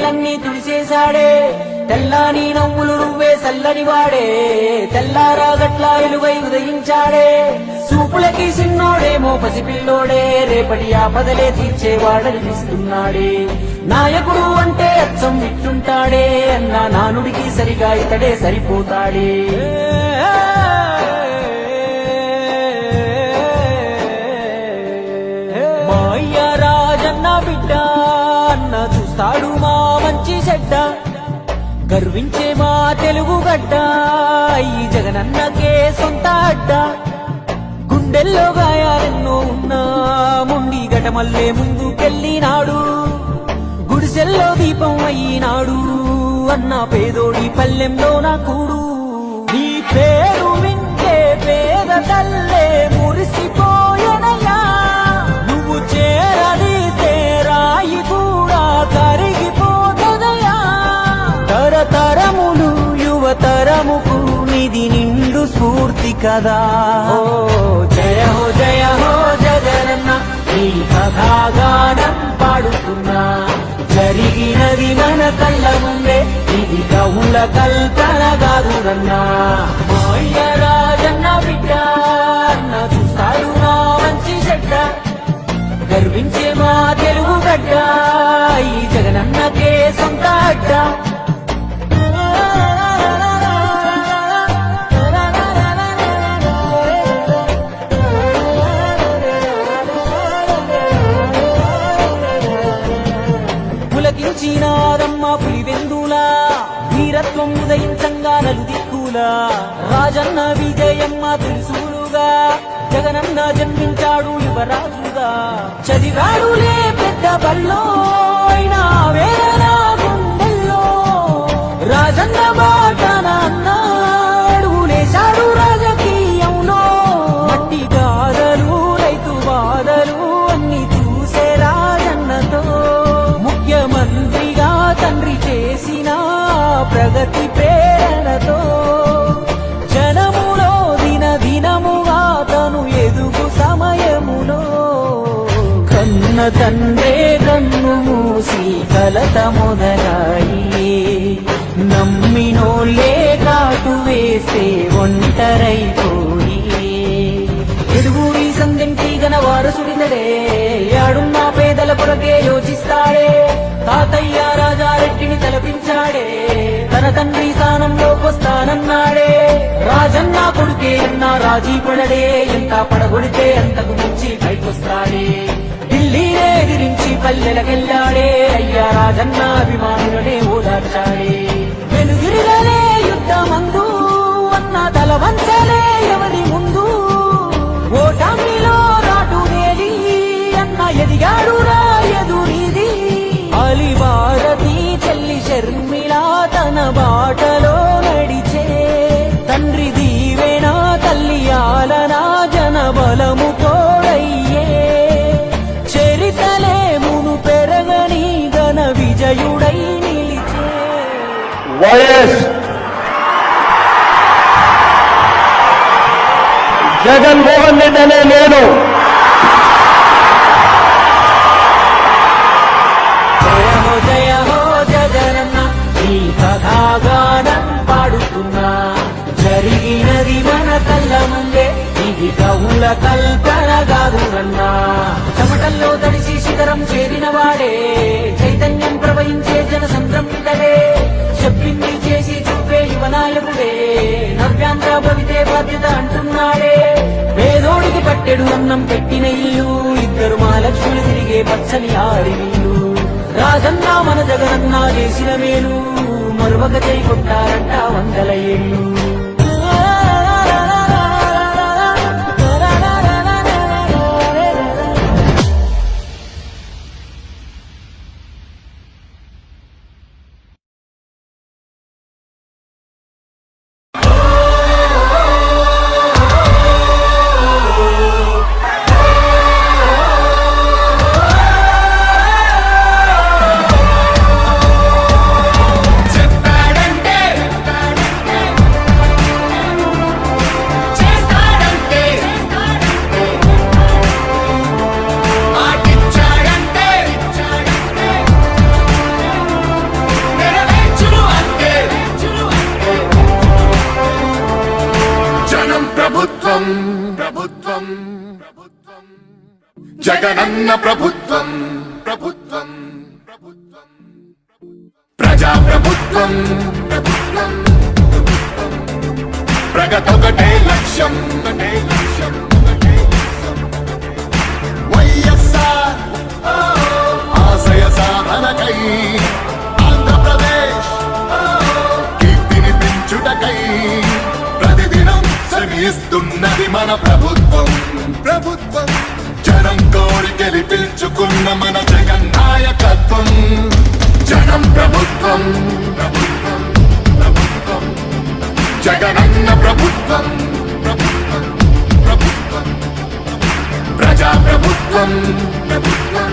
అన్ని తుడిసేశాడే తెల్లాని నవ్వులు నువ్వే చల్లని వాడే తెల్లారా గట్ల ఎలువై ఉదయించాడే చూపులకి సిన్నోడేమో పసిపిల్లోడే రేపటి ఆపదలే తీర్చేవాడనిపిస్తున్నాడే నాయకుడు అంటే అచ్చం విట్టుంటాడే అన్న నానుడికి సరిగా ఇతడే సరిపోతాడే మా అయ్య రాజన్న బిడ్డ అన్న చూస్తాడు మా మంచి చెడ్డ గర్వించే మా తెలుగు గడ్డ ఈ జగనన్నకే సొంత అడ్డ గుండెల్లో గాయాలెన్నో ఉన్నా ముండి గటమల్లే ముందుకెళ్ళినాడు గుడిసెల్లో దీపం అయినాడు అన్న పేదోడి పల్లెంలో నా కూడు నీ పేరు వింటే పేద తల్లే మురిసిపోయనయ్యా నువ్వు చేరదీస్తే రాయి కూడా కరిగిపోతదయా తరతరములు యువతరముకు నిధి నిండు స్ఫూర్తి కదా ఓ జయ హో జగనన్న నీ కథాగానం పాడుతున్నా జరిగినది మన కళ్ళ ముందే ఇది కవుల కల్పన కాదురన్నా మా అయ్య రాజన్న బిడ్డ అన్న చూస్తాడు నా మంచి చెడ్డ గర్వించే మా తెలుగు గడ్డ ఈ జగనన్నకే సొంత అడ్డ పులకించినారమ్మ పులివెందులా వీరత్వం ఉదయించంగా నలుదిక్కులా రాజన్న విజయమ్మ తెలుసులుగా జగనన్న జన్మించాడు యువరాజుగా చదివాడులే పెద్ద బల్లో అయినా వేల గుండెల్లో రాజన్న బాటన అన్నాడులేశాడు రాజకీయంలో మట్టి గాథలు రైతు బాధలు అన్ని చూసే రాజన్నతో ముఖ్యమంత్రిగా తండ్రి చేసిన ప్రగతి ప్రేరణతో జనములో దినదినముగా తను ఎదుగు సమయములో కన్న తండ్రే కన్ను మూసి కలత మొదలాయి నమ్మినోళ్ళే కాటు వేస్తే ఒంటరైపోయి ఎదుగుడి సందెంటి గన వారసుడినడే యాడున్న పేదల కొరకే యోచిస్తాడే తాతయ్య రాజారెడ్డిని తలపించాడే తన తండ్రి స్థానంలోకొస్తానన్నాడే రాజన్న కొడుకే అన్న రాజీ పడడే ఎంత పడగొడితే అంతకు మించి పైకొస్తాడే ఢిల్లీనే ఎదిరించి పల్లెలకెళ్ళాడే అయ్యా రాజన్న అభిమానులనే ఓదార్చాడే వెనుదిరిగలే యుద్ధమందు అన్న తల వంచలే ఎవరి ముందు ఓటమిలో రాటు నేలి అన్న ఎదిగాడు రాయదునిది అలివారతి చెల్లి శర్మిళ తన బాటలో నడిచే తండ్రి దీవెన తల్లి ఆలనా జన బలము తోడయ్యే చరితలే మును పెరగని ఘన విజయుడై నిలిచే వైఎస్ జగన్మోహన్ రెడ్డి అనే నేను జయ హో జగనన్న ఈ కథాగానం పాడుతున్నా జరిగినది మన కళ్ళ ముందే ఇది కవుల కల్పన కాదురన్నా చెమటల్లో తడిసి శిఖరం చేరిన వాడే చైతన్యం ప్రవహించే జన సంభ్రమితడే చెప్పింది చేసి చూపే యువనాయకుడే నవ్యాంధ్ర భవితే బాధ్యత అంటున్నాడే పేదోడికి పట్టెడు అన్నం పెట్టిన ఇల్లు ఇద్దరు మా లక్ష్ములు తిరిగే పచ్చని ఆడిల్లు రాజన్న మన జగనన్న చేసిన మేలు మరువక చేయి కొట్టారంట 100 ఏళ్ళు జగనన్న ప్రభుత్వం ప్రభుత్వం ప్రభుత్వం ప్రజా ప్రభుత్వం ప్రభుత్వం ప్రగతొకటే లక్ష్యం ఒకటే లక్ష్యం ఒకటే లక్ష్యం. వైఎస్ఆర్ ఆశయ సాధనకై ఆంధ్రప్రదేశ్ కీర్తిని పెంచుటకై ప్రతిదినం శ్రమిస్తున్నది మన ప్రభుత్వం ప్రభుత్వం జనం కోరి గెలిపించుకున్న మన జగన్ నాయకత్వం. జనం ప్రభుత్వం ప్రభుత్వం ప్రభుత్వం జగనన్న ప్రభుత్వం ప్రభుత్వం ప్రభుత్వం ప్రజా ప్రభుత్వం ప్రభుత్వం